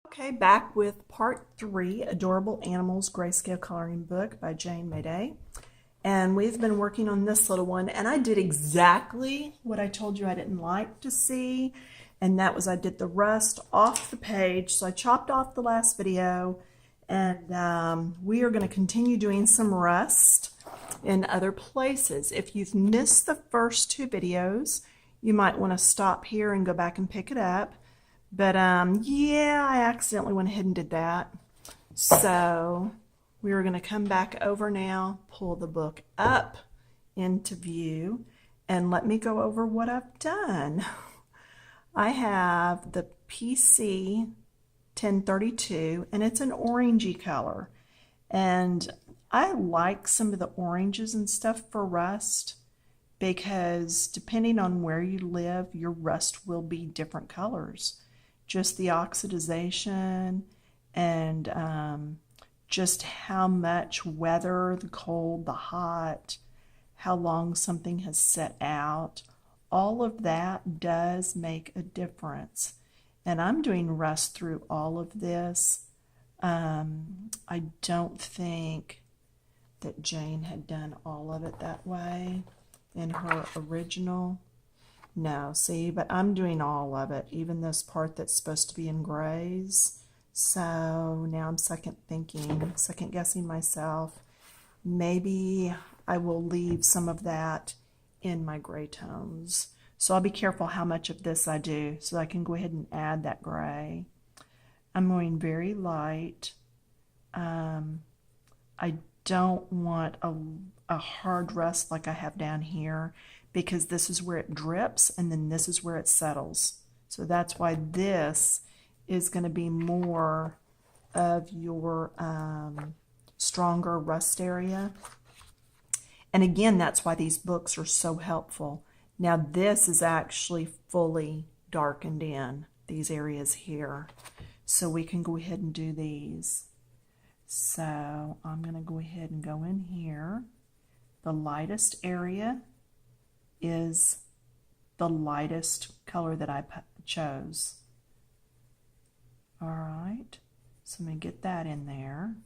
Okay, back with part 3, Adorable Animals Grayscale Coloring Book by Jane Mayday. And we've been working on this little one, and I did exactly what I told you I didn't like to see, and that was I did the rust off the page. So I chopped off the last video, and we are going to continue doing some rust in other places. If you've missed the first 2 videos, you might want to stop here and go back and pick it up. But yeah, I accidentally went ahead and did that. So we're going to come back over now, pull the book up into view, and let me go over what I've done. I have the pt.3, and it's an orangey color. And I like some of the oranges and stuff for rust because depending on where you live, your rust will be different colors. Just the oxidization and just how much weather, the cold, the hot, how long something has set out, all of that does make a difference. And I'm doing rust through all of this. I don't think that Jane had done all of it that way in her original. No, see, but I'm doing all of it, even this part that's supposed to be in grays. So now I'm second guessing myself. Maybe I will leave some of that in my gray tones. So I'll be careful how much of this I do so I can go ahead and add that gray. I'm going very light. I don't want a hard rust like I have down here, because this is where it drips and then this is where it settles. So that's why this is going to be more of your stronger rust area. And again, that's why these books are so helpful. Now this is actually fully darkened in, these areas here. So we can go ahead and do these. So I'm going to go ahead and go in here. The lightest area is the lightest color that I chose. All right, so I'm going to get that in there.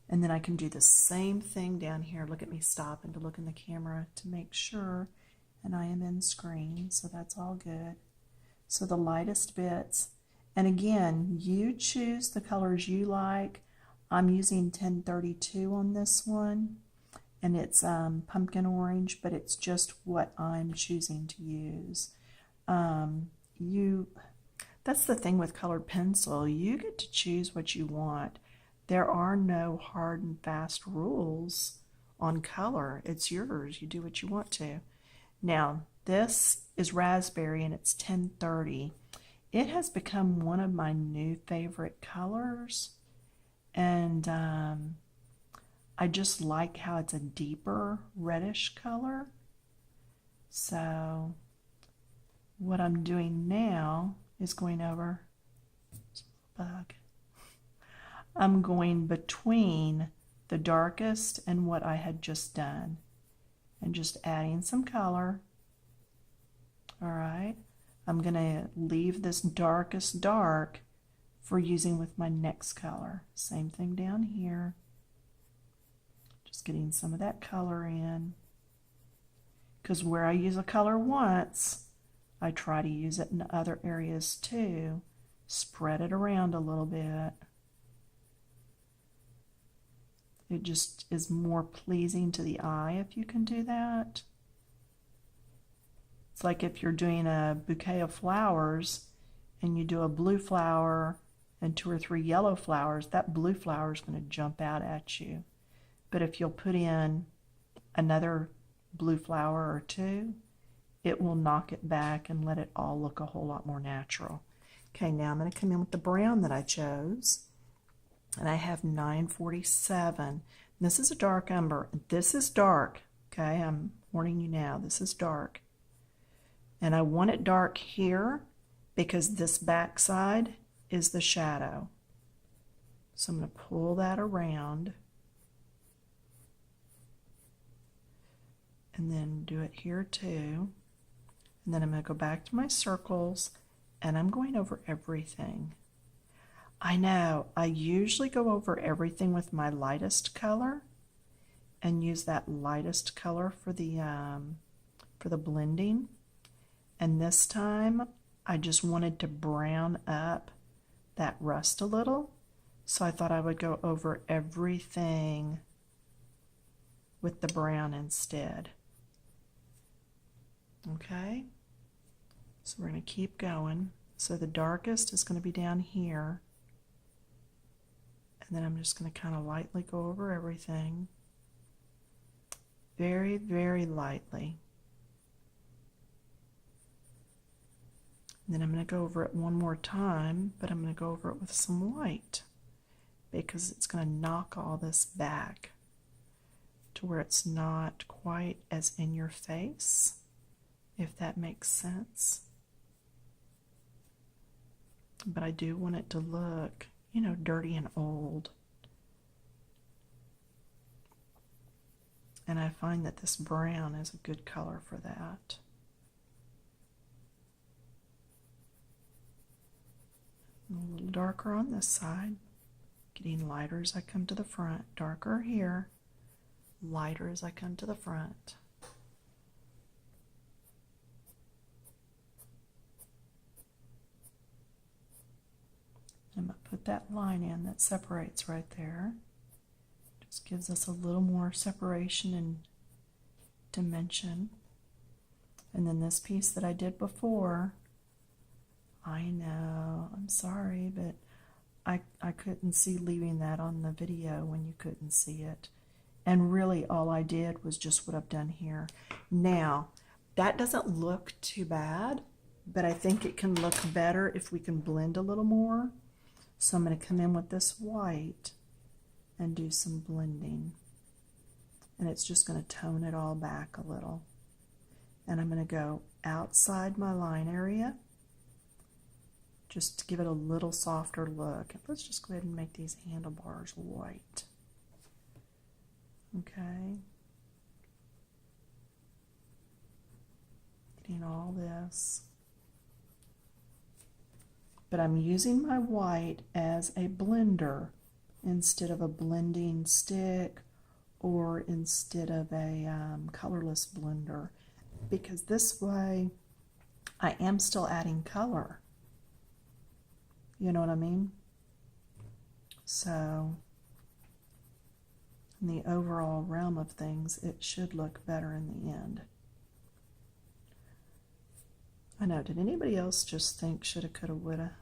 And then I can do the same thing down here. Look at me stopping to look in the camera to make sure, and I am in screen, so that's all good. So the lightest bits, and again, you choose the colors you like. I'm using 1032 on this one. And it's pumpkin orange, but it's just what I'm choosing to use. That's the thing with colored pencil. You get to choose what you want. There are no hard and fast rules on color. It's yours. You do what you want to. Now, this is raspberry and it's 1030. It has become one of my new favorite colors. And I just like how it's a deeper reddish color. So what I'm doing now is going over bug. I'm going between the darkest and what I had just done and just adding some color. All right, I'm going to leave this darkest dark for using with my next color. Same thing down here. Just getting some of that color in. Because where I use a color once, I try to use it in other areas too. Spread it around a little bit. It just is more pleasing to the eye if you can do that. It's like if you're doing a bouquet of flowers and you do a blue flower and 2 or 3 yellow flowers, that blue flower is going to jump out at you. But if you'll put in another blue flower or 2, it will knock it back and let it all look a whole lot more natural. Okay, now I'm going to come in with the brown that I chose. And I have 947. This is a dark umber. This is dark. Okay, I'm warning you now. This is dark. And I want it dark here because this back side is the shadow. So I'm going to pull that around. And then do it here too. And then I'm going to go back to my circles and I'm going over everything. I know. I usually go over everything with my lightest color and use that lightest color for the blending. And this time I just wanted to brown up that rust a little. So I thought I would go over everything with the brown instead. Okay, so we're going to keep going. So the darkest is going to be down here. And then I'm just going to kind of lightly go over everything. Very, very lightly. And then I'm going to go over it one more time, but I'm going to go over it with some white because it's going to knock all this back to where it's not quite as in your face, if that makes sense. But I do want it to look, you know, dirty and old. And I find that this brown is a good color for that. A little darker on this side, getting lighter as I come to the front, darker here, lighter as I come to the front. I'm going to put that line in that separates right there. Just gives us a little more separation and dimension. And then this piece that I did before, I know, I'm sorry, but I couldn't see leaving that on the video when you couldn't see it. And really all I did was just what I've done here. Now, that doesn't look too bad, but I think it can look better if we can blend a little more. So I'm going to come in with this white and do some blending. And it's just going to tone it all back a little. And I'm going to go outside my line area just to give it a little softer look. Let's just go ahead and make these handlebars white. Okay. Getting all this. But I'm using my white as a blender instead of a blending stick or instead of a colorless blender, because this way I am still adding color. You know what I mean? So in the overall realm of things, it should look better in the end. I know, did anybody else just think shoulda, coulda, woulda?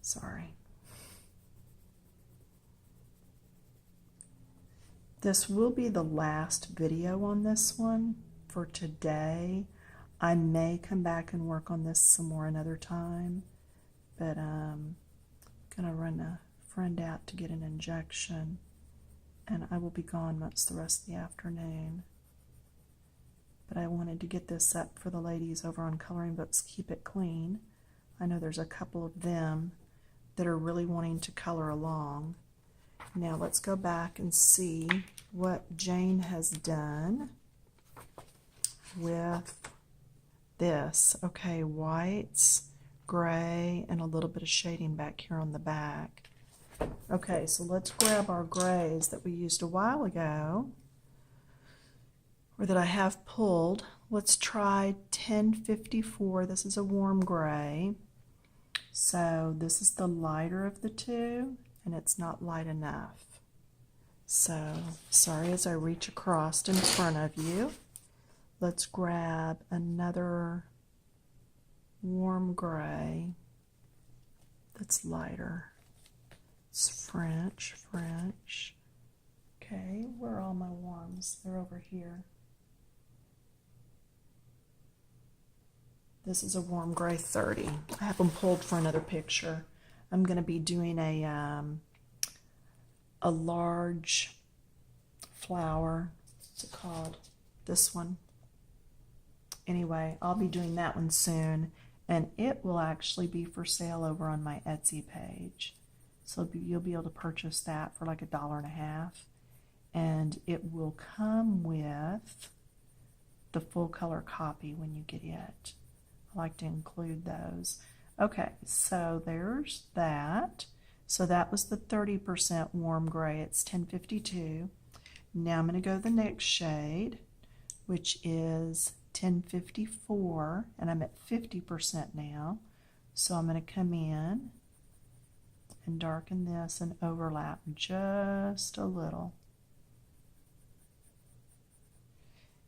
Sorry. This will be the last video on this one for today. I may come back and work on this some more another time, but I'm gonna run a friend out to get an injection, and I will be gone most of the rest of the afternoon. But I wanted to get this up for the ladies over on Coloring Books Keep It Clean. I know there's a couple of them that are really wanting to color along. Now let's go back and see what Jane has done with this. Okay, whites, gray, and a little bit of shading back here on the back. Okay, so let's grab our grays that we used a while ago, or that I have pulled. Let's try 1054. This is a warm gray. So this is the lighter of the two, and it's not light enough. So, sorry as I reach across in front of you. Let's grab another warm gray that's lighter. It's French. Okay, where are all my warms? They're over here. This is a warm gray 30. I have them pulled for another picture. I'm going to be doing a large flower. What's it called? This one. Anyway, I'll be doing that one soon, and it will actually be for sale over on my Etsy page. So you'll be able to purchase that for like $1.50, and it will come with the full color copy when you get it. I like to include those. Okay, so there's that. So that was the 30% warm gray. It's 1052. Now I'm going to go to the next shade, which is 1054, and I'm at 50% now. So I'm going to come in and darken this and overlap just a little.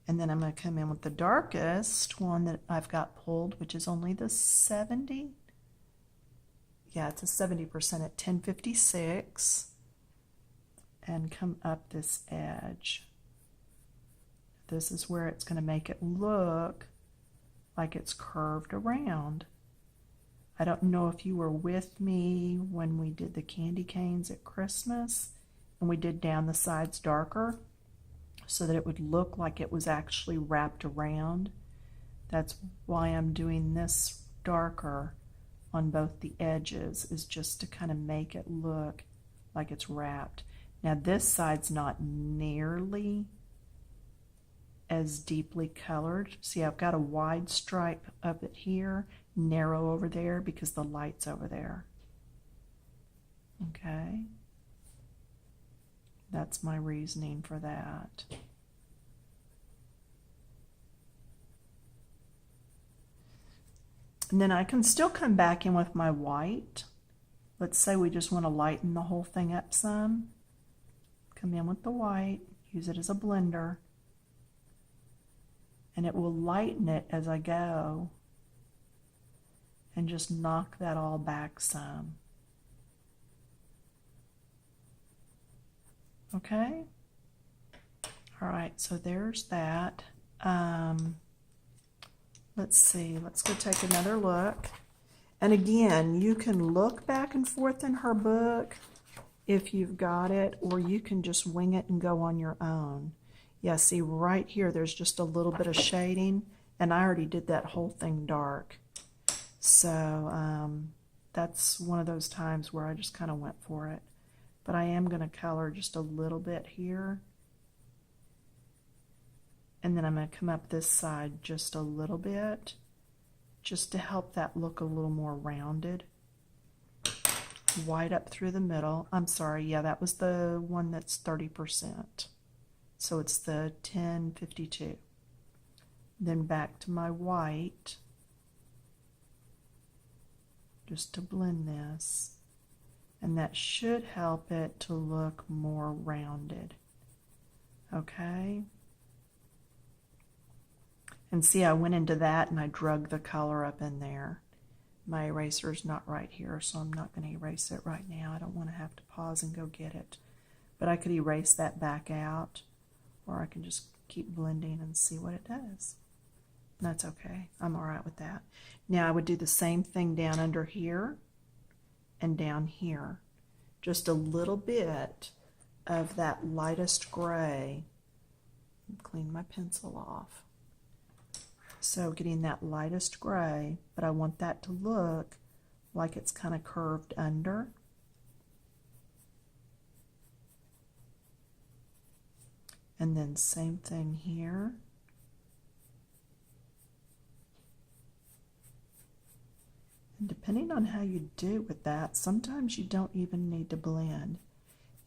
And then I'm going to come in with the darkest one that I've got pulled, which is only the 70. Yeah, it's a 70% at 1056. And come up this edge. This is where it's going to make it look like it's curved around. I don't know if you were with me when we did the candy canes at Christmas and we did down the sides darker so that it would look like it was actually wrapped around. That's why I'm doing this darker on both the edges, is just to kind of make it look like it's wrapped. Now this side's not nearly as deeply colored. See, I've got a wide stripe of it here, narrow over there because the light's over there. Okay. That's my reasoning for that. And then I can still come back in with my white. Let's say we just want to lighten the whole thing up some. Come in with the white, use it as a blender, and it will lighten it as I go and just knock that all back some. Okay? All right, so there's that. Let's see, let's go take another look. And again, you can look back and forth in her book if you've got it, or you can just wing it and go on your own. Yeah, see right here, there's just a little bit of shading, and I already did that whole thing dark. So that's one of those times where I just kind of went for it. But I am going to color just a little bit here. And then I'm going to come up this side just a little bit, just to help that look a little more rounded. White up through the middle. I'm sorry, yeah, that was the one that's 30%. So it's the 1052. Then back to my white, just to blend this. And that should help it to look more rounded. Okay? And see, I went into that and I drug the color up in there. My eraser's not right here, so I'm not going to erase it right now. I don't want to have to pause and go get it. But I could erase that back out, or I can just keep blending and see what it does. That's okay. I'm all right with that. Now I would do the same thing down under here and down here. Just a little bit of that lightest gray. Clean my pencil off. So getting that lightest gray, but I want that to look like it's kind of curved under. And then same thing here. And depending on how you do with that, sometimes you don't even need to blend.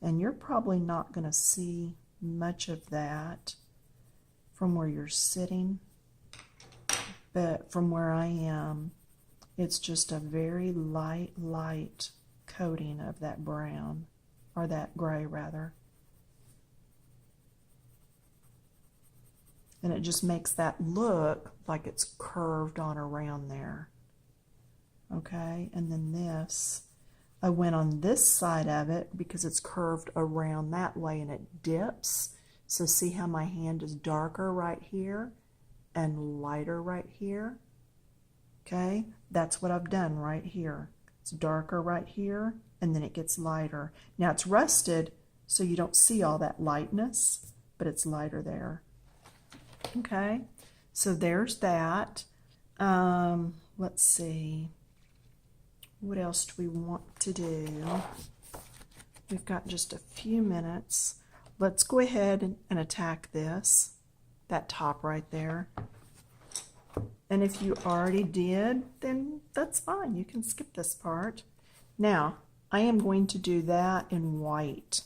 And you're probably not going to see much of that from where you're sitting. But from where I am, it's just a very light coating of that brown, or that gray rather. And it just makes that look like it's curved on around there. Okay, and then this, I went on this side of it because it's curved around that way and it dips. So see how my hand is darker right here and lighter right here? Okay, that's what I've done right here. It's darker right here and then it gets lighter. Now it's rusted, so you don't see all that lightness, but it's lighter there. Okay, so there's that. Let's see. What else do we want to do? We've got just a few minutes. Let's go ahead and attack this, that top right there. And if you already did, then that's fine. You can skip this part. Now, I am going to do that in white.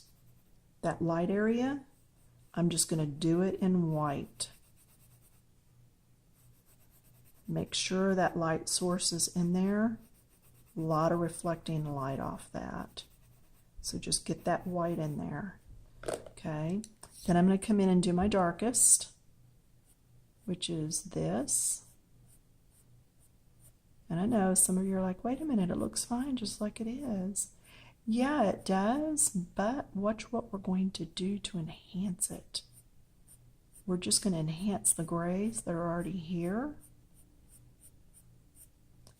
That light area, I'm just going to do it in white. Make sure that light source is in there. A lot of reflecting light off that. So just get that white in there. Okay, then I'm going to come in and do my darkest, which is this. And I know some of you are like, wait a minute, it looks fine just like it is. Yeah, it does, but watch what we're going to do to enhance it. We're just going to enhance the grays that are already here.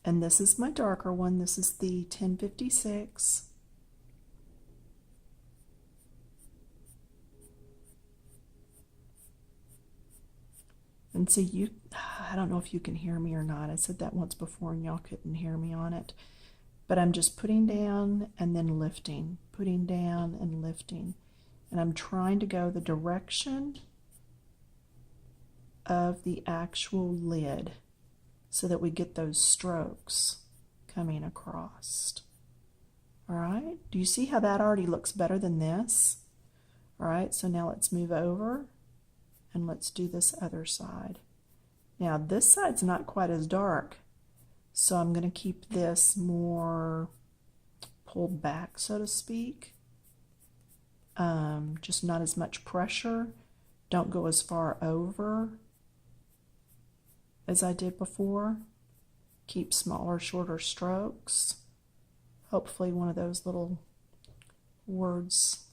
And this is my darker one. This is the 1056. And so I don't know if you can hear me or not. I said that once before and y'all couldn't hear me on it. But I'm just putting down and then lifting, putting down and lifting. And I'm trying to go the direction of the actual lid so that we get those strokes coming across. All right, do you see how that already looks better than this? All right, so now let's move over and let's do this other side. Now this side's not quite as dark, so I'm going to keep this more pulled back, so to speak. Just not as much pressure. Don't go as far over as I did before. Keep smaller, shorter strokes. Hopefully one of those little words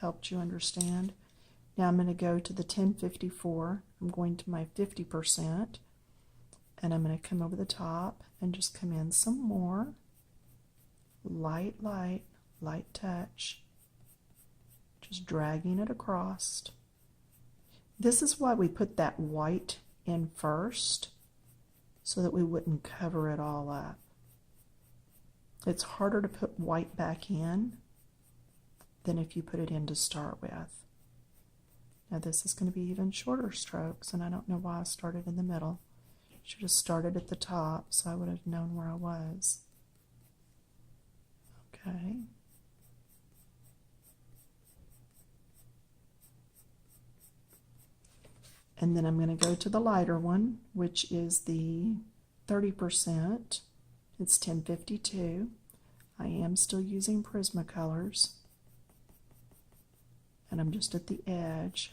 helped you understand. Now I'm going to go to the 1054. I'm going to my 50%, and I'm going to come over the top and just come in some more. Light, light, light touch. Just dragging it across. This is why we put that white in first, so that we wouldn't cover it all up. It's harder to put white back in than if you put it in to start with. Now this is going to be even shorter strokes, and I don't know why I started in the middle. Should have started at the top so I would have known where I was. Okay. And then I'm going to go to the lighter one, which is the 30%. It's 1052. I am still using Prismacolors. And I'm just at the edge.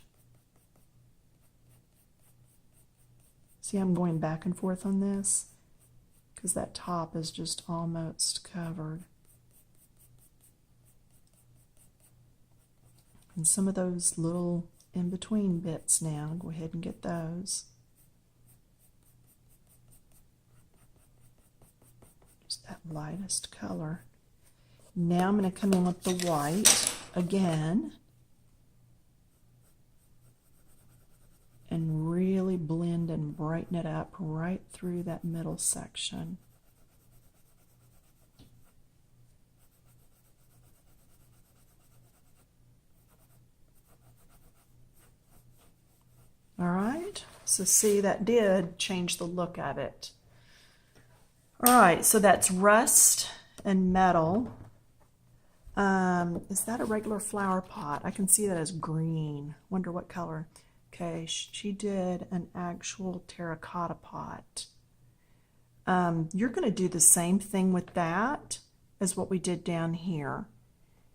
See, I'm going back and forth on this because that top is just almost covered. And some of those little in-between bits now, go ahead and get those. Just that lightest color. Now I'm going to come in with the white again and really blend and brighten it up right through that middle section. All right, so see, that did change the look of it. All right, so that's rust and metal. Is that a regular flower pot? I can see that as green. Wonder what color. Okay, she did an actual terracotta pot. You're going to do the same thing with that as what we did down here,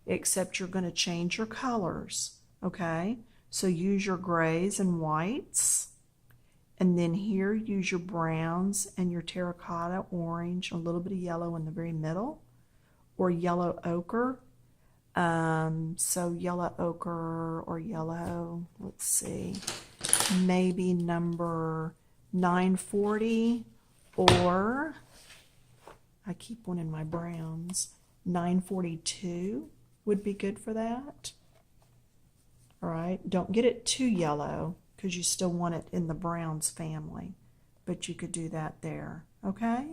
except you're going to change your colors, okay? So use your grays and whites, and then here use your browns and your terracotta, orange, a little bit of yellow in the very middle, or yellow ochre. So yellow ochre or yellow, let's see, maybe number 940, or I keep one in my browns, 942 would be good for that. All right, don't get it too yellow because you still want it in the browns family, but you could do that there, okay?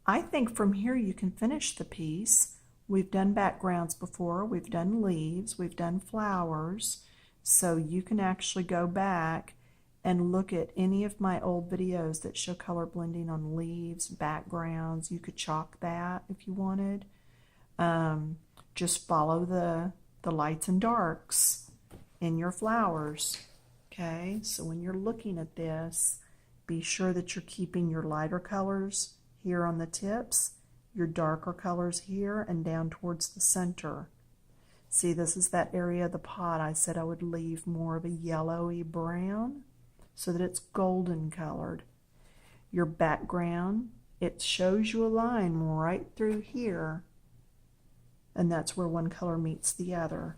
I think from here you can finish the piece. We've done backgrounds before, we've done leaves, we've done flowers, so you can actually go back and look at any of my old videos that show color blending on leaves, backgrounds. You could chalk that if you wanted. Just follow the lights and darks in your flowers. Okay, so when you're looking at this, be sure that you're keeping your lighter colors here on the tips, your darker colors here, and down towards the center. See, this is that area of the pot I said I would leave more of a yellowy brown so that it's golden colored. Your background, it shows you a line right through here, and that's where one color meets the other.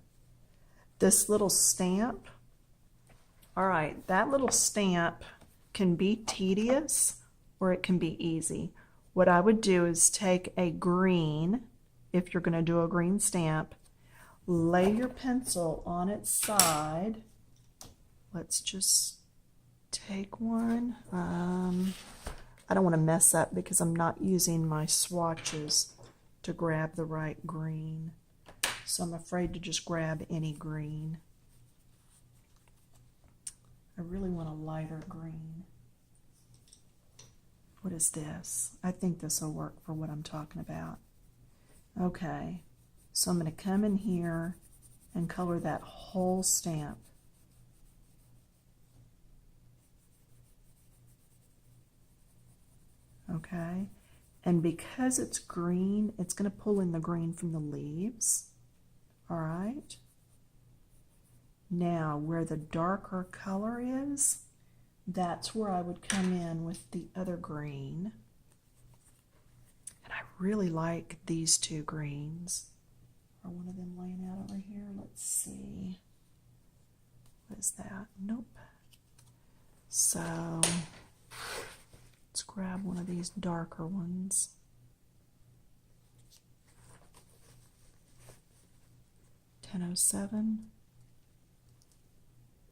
This little stamp, all right, that little stamp can be tedious or it can be easy. What I would do is take a green, if you're going to do a green stamp, lay your pencil on its side. Let's just take one. I don't want to mess up because I'm not using my swatches to grab the right green. So I'm afraid to just grab any green. I really want a lighter green. What is this? I think this will work for what I'm talking about. Okay, so I'm going to come in here and color that whole stamp. Okay, and because it's green, it's going to pull in the green from the leaves. All right. Now, where the darker color is, that's where I would come in with the other green. And I really like these two greens. Are one of them laying out over here? Let's see. What is that? Nope. So let's grab one of these darker ones. $10.07.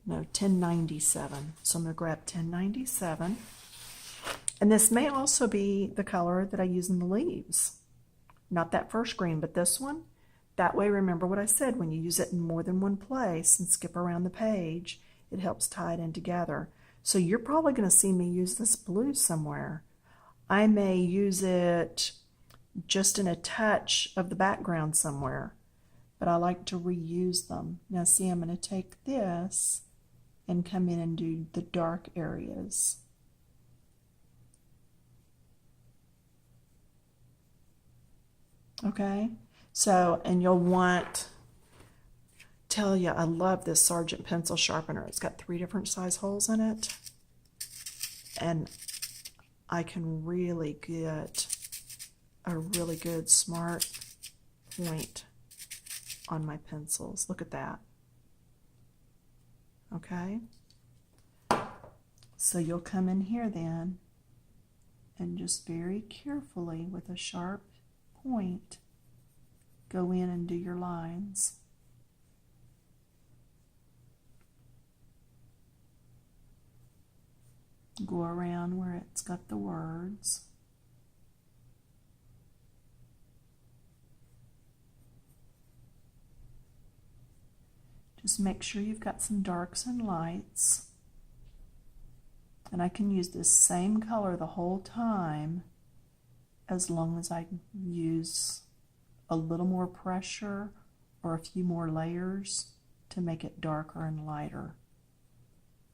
No, 1097. So I'm going to grab 1097. And this may also be the color that I use in the leaves. Not that first green, but this one. That way, remember what I said, when you use it in more than one place and skip around the page, it helps tie it in together. So you're probably going to see me use this blue somewhere. I may use it just in a touch of the background somewhere, but I like to reuse them. Now see, I'm going to take this and come in and do the dark areas. Okay, so, and you'll want, tell you, I love this Sargent pencil sharpener. It's got 3 different size holes in it, and I can really get a really good smart point on my pencils. Look at that. Okay, so you'll come in here then and just very carefully with a sharp point go in and do your lines. Go around where it's got the words. Just make sure you've got some darks and lights. And I can use this same color the whole time as long as I use a little more pressure or a few more layers to make it darker and lighter.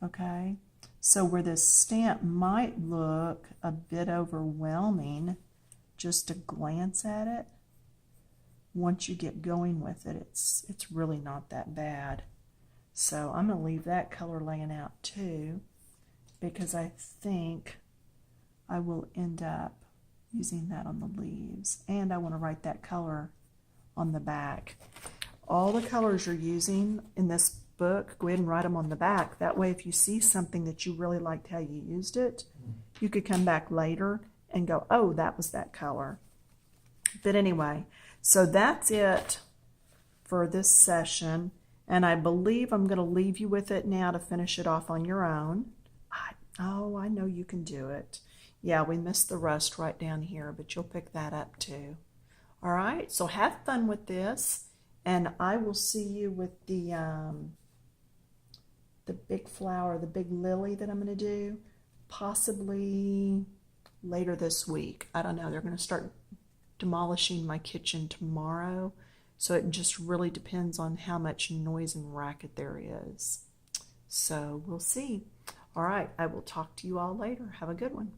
Okay? So where this stamp might look a bit overwhelming, just to glance at it, once you get going with it, it's really not that bad. So I'm going to leave that color laying out too, because I think I will end up using that on the leaves. And I want to write that color on the back. All the colors you're using in this book, go ahead and write them on the back. That way, if you see something that you really liked how you used it, you could come back later and go, oh, that was that color. But anyway, so that's it for this session. And I believe I'm going to leave you with it now to finish it off on your own. Oh, I know you can do it. Yeah, we missed the rust right down here, but you'll pick that up too. All right, so have fun with this, and I will see you with the the big flower, the big lily that I'm going to do, possibly later this week. I don't know. They're going to start demolishing my kitchen tomorrow. So it just really depends on how much noise and racket there is. So we'll see. All right, I will talk to you all later. Have a good one.